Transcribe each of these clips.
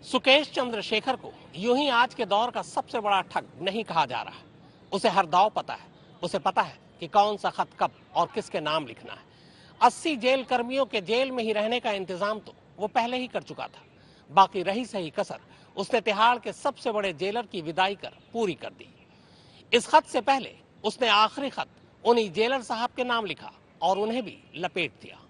सुकेश चंद्रशेखर को यूं ही आज के दौर का सबसे बड़ा ठग नहीं कहा जा रहा। उसे हर दांव पता है। उसे पता है कि कौन सा खत कब और किसके नाम लिखना है। 80 जेल कर्मियों के जेल में ही रहने का इंतजाम तो वो पहले ही कर चुका था। बाकी रही सही कसर उसने तिहाड़ के सबसे बड़े जेलर की विदाई कर पूरी कर दी। इस खत से पहले उसने आखिरी खत उन्हीं जेलर साहब के नाम लिखा और उन्हें भी लपेट दिया।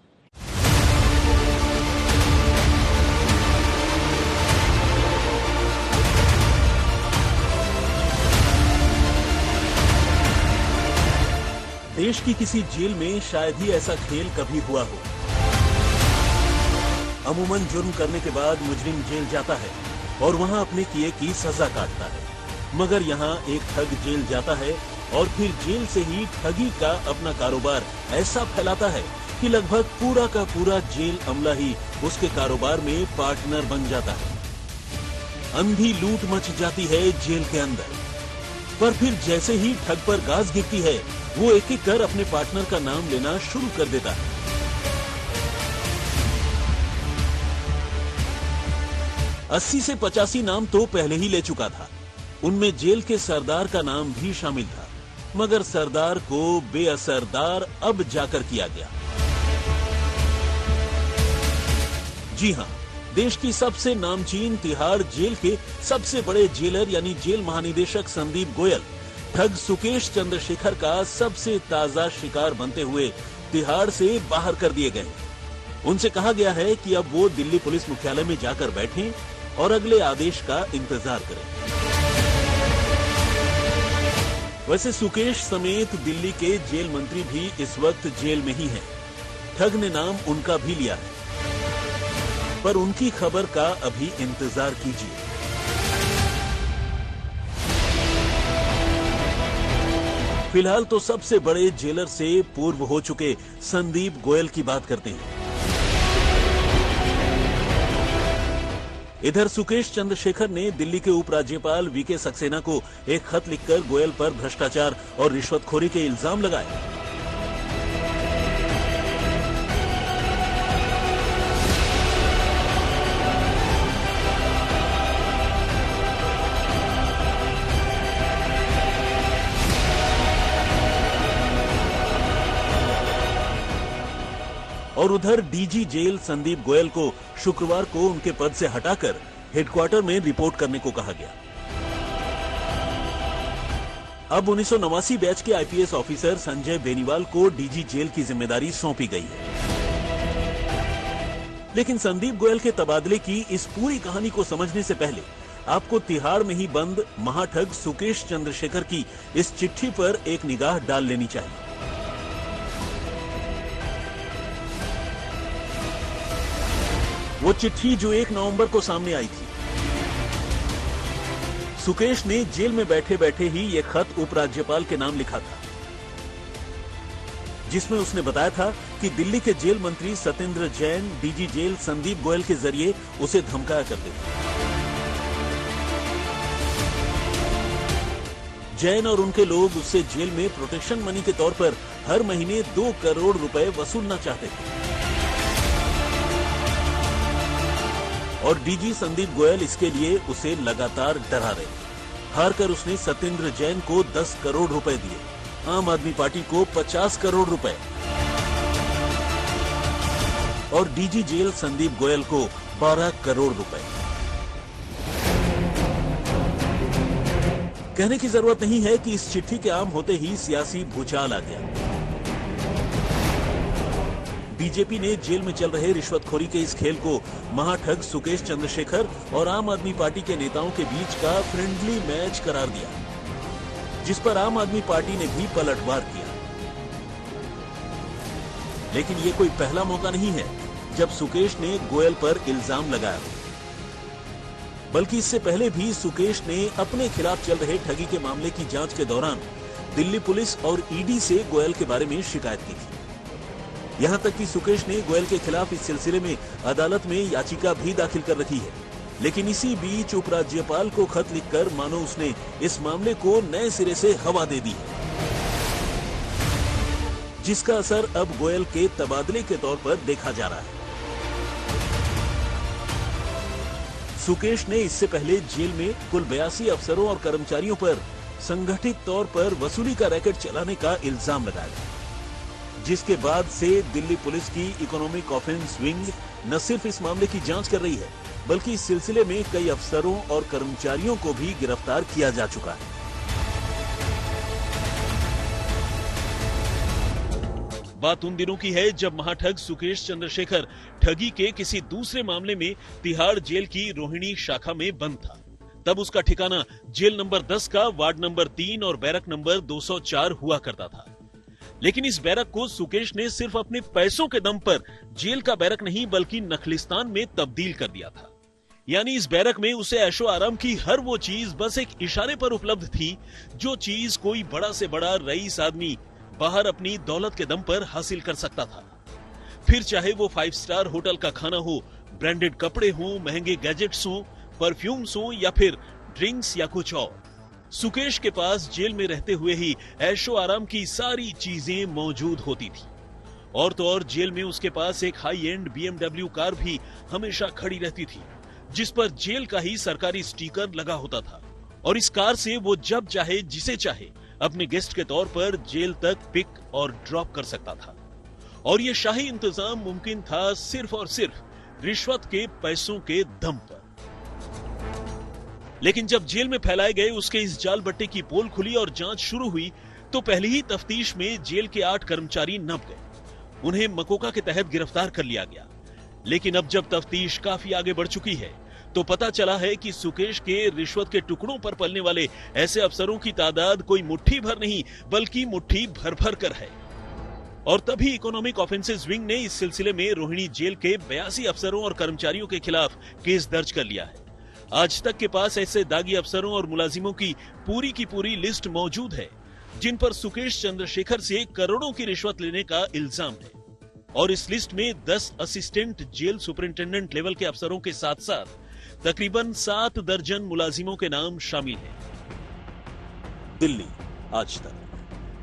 देश की किसी जेल में शायद ही ऐसा खेल कभी हुआ हो। अमूमन जुर्म करने के बाद मुजरिम जेल जाता है और वहां अपने किए की सजा काटता है, मगर यहाँ एक ठग जेल जाता है और फिर जेल से ही ठगी का अपना कारोबार ऐसा फैलाता है कि लगभग पूरा का पूरा जेल अमला ही उसके कारोबार में पार्टनर बन जाता है। अंधी लूट मच जाती है जेल के अंदर, पर फिर जैसे ही ठग पर गाज गिरती है वो एक एक कर अपने पार्टनर का नाम लेना शुरू कर देता है। अस्सी से 85 नाम तो पहले ही ले चुका था। उनमें जेल के सरदार का नाम भी शामिल था, मगर सरदार को बेअसरदार अब जाकर किया गया। जी हां, देश की सबसे नामचीन तिहाड़ जेल के सबसे बड़े जेलर यानी जेल महानिदेशक संदीप गोयल ठग सुकेश चंद्रशेखर का सबसे ताजा शिकार बनते हुए तिहाड़ से बाहर कर दिए गए। उनसे कहा गया है कि अब वो दिल्ली पुलिस मुख्यालय में जाकर बैठें और अगले आदेश का इंतजार करें। वैसे सुकेश समेत दिल्ली के जेल मंत्री भी इस वक्त जेल में ही हैं। ठग ने नाम उनका भी लिया है, पर उनकी खबर का अभी इंतजार कीजिए। फिलहाल तो सबसे बड़े जेलर से पूर्व हो चुके संदीप गोयल की बात करते हैं। इधर सुकेश चंद्रशेखर ने दिल्ली के उपराज्यपाल वीके सक्सेना को एक खत लिखकर गोयल पर भ्रष्टाचार और रिश्वतखोरी के इल्जाम लगाए। और उधर डीजी जेल संदीप गोयल को शुक्रवार को उनके पद से हटाकर हेडक्वार्टर में रिपोर्ट करने को कहा गया। अब 1989 बैच के आईपीएस ऑफिसर संजय बेनीवाल को डीजी जेल की जिम्मेदारी सौंपी गई है। लेकिन संदीप गोयल के तबादले की इस पूरी कहानी को समझने से पहले आपको तिहाड़ में ही बंद महाठग सुकेश चंद्रशेखर की इस चिट्ठी पर एक निगाह डाल लेनी चाहिए। वो चिट्ठी जो 1 नवंबर को सामने आई थी। सुकेश ने जेल में बैठे बैठे ही ये खत उपराज्यपाल के नाम लिखा था, जिसमें उसने बताया था कि दिल्ली के जेल मंत्री सत्येंद्र जैन डीजी जेल संदीप गोयल के जरिए उसे धमकाया करते थे। जैन और उनके लोग उससे जेल में प्रोटेक्शन मनी के तौर पर हर महीने 2 करोड़ रुपए वसूलना चाहते थे और डीजी संदीप गोयल इसके लिए उसे लगातार डरा रहे। हारकर उसने सत्येंद्र जैन को 10 करोड़ रुपए दिए, आम आदमी पार्टी को 50 करोड़ रुपए और डीजी जेल संदीप गोयल को 12 करोड़ रुपए। कहने की जरूरत नहीं है कि इस चिट्ठी के आम होते ही सियासी भूचाल आ गया। बीजेपी ने जेल में चल रहे रिश्वतखोरी के इस खेल को महाठग सुकेश चंद्रशेखर और आम आदमी पार्टी के नेताओं के बीच का फ्रेंडली मैच करार दिया, जिस पर आम आदमी पार्टी ने भी पलटवार किया। लेकिन ये कोई पहला मौका नहीं है जब सुकेश ने गोयल पर इल्जाम लगाया, बल्कि इससे पहले भी सुकेश ने अपने खिलाफ चल रहे ठगी के मामले की जांच के दौरान दिल्ली पुलिस और ईडी से गोयल के बारे में शिकायत की थी। यहां तक कि सुकेश ने गोयल के खिलाफ इस सिलसिले में अदालत में याचिका भी दाखिल कर रखी है। लेकिन इसी बीच उपराज्यपाल को खत लिखकर मानो उसने इस मामले को नए सिरे से हवा दे दी, जिसका असर अब गोयल के तबादले के तौर पर देखा जा रहा है। सुकेश ने इससे पहले जेल में कुल 82 अफसरों और कर्मचारियों पर संगठित तौर पर वसूली का रैकेट चलाने का इल्जाम लगाया, जिसके बाद से दिल्ली पुलिस की इकोनॉमिक ऑफेंस विंग न सिर्फ इस मामले की जांच कर रही है, बल्कि इस सिलसिले में कई अफसरों और कर्मचारियों को भी गिरफ्तार किया जा चुका है। बात उन दिनों की है जब महाठग सुकेश चंद्रशेखर ठगी के किसी दूसरे मामले में तिहाड़ जेल की रोहिणी शाखा में बंद था। तब उसका ठिकाना जेल नंबर 10 का वार्ड नंबर 3 और बैरक नंबर 204 हुआ करता था। लेकिन इस बैरक को सुकेश ने सिर्फ अपने पैसों के दम पर जेल का बैरक नहीं बल्कि नखलिस्तान में तब्दील कर दिया था। यानी इस बैरक में उसे ऐशो आराम की हर वो चीज बस एक इशारे पर उपलब्ध थी जो चीज कोई बड़ा से बड़ा रईस आदमी बाहर अपनी दौलत के दम पर हासिल कर सकता था। फिर चाहे वो 5 स्टार होटल का खाना हो, ब्रांडेड कपड़े हो, महंगे गैजेट्स हो, परफ्यूम्स हो या फिर ड्रिंक्स या कुछ और। सुकेश के पास जेल में रहते हुए ही ऐशो आराम की सारी चीजें मौजूद होती थी। और तो और जेल में उसके पास एक हाई एंड BMW कार भी हमेशा खड़ी रहती थी, जिस पर जेल का ही सरकारी स्टिकर लगा होता था। और इस कार से वो जब चाहे जिसे चाहे अपने गेस्ट के तौर पर जेल तक पिक और ड्रॉप कर सकता था। और ये शाही इंतजाम मुमकिन था सिर्फ और सिर्फ रिश्वत के पैसों के दम पर। लेकिन जब जेल में फैलाए गए उसके इस जाल बट्टे की पोल खुली और जांच शुरू हुई तो पहली ही तफ्तीश में जेल के 8 कर्मचारी नप गए। उन्हें मकोका के तहत गिरफ्तार कर लिया गया। लेकिन अब जब तफ्तीश काफी आगे बढ़ चुकी है तो पता चला है कि सुकेश के रिश्वत के टुकड़ों पर पलने वाले ऐसे अफसरों की तादाद कोई मुट्ठी भर नहीं बल्कि मुट्ठी भर भर कर है। और तभी इकोनॉमिक ऑफेंसेस विंग ने इस सिलसिले में रोहिणी जेल के 82 अफसरों और कर्मचारियों के खिलाफ केस दर्ज कर लिया है। आज तक के पास ऐसे दागी अफसरों और मुलाजिमों की पूरी लिस्ट मौजूद है जिन पर सुकेश चंद्रशेखर से करोड़ों की रिश्वत लेने का इल्जाम है। और इस लिस्ट में 10 असिस्टेंट जेल सुपरिंटेंडेंट लेवल के अफसरों के साथ साथ तकरीबन 7 दर्जन मुलाजिमों के नाम शामिल हैं। दिल्ली आज तक।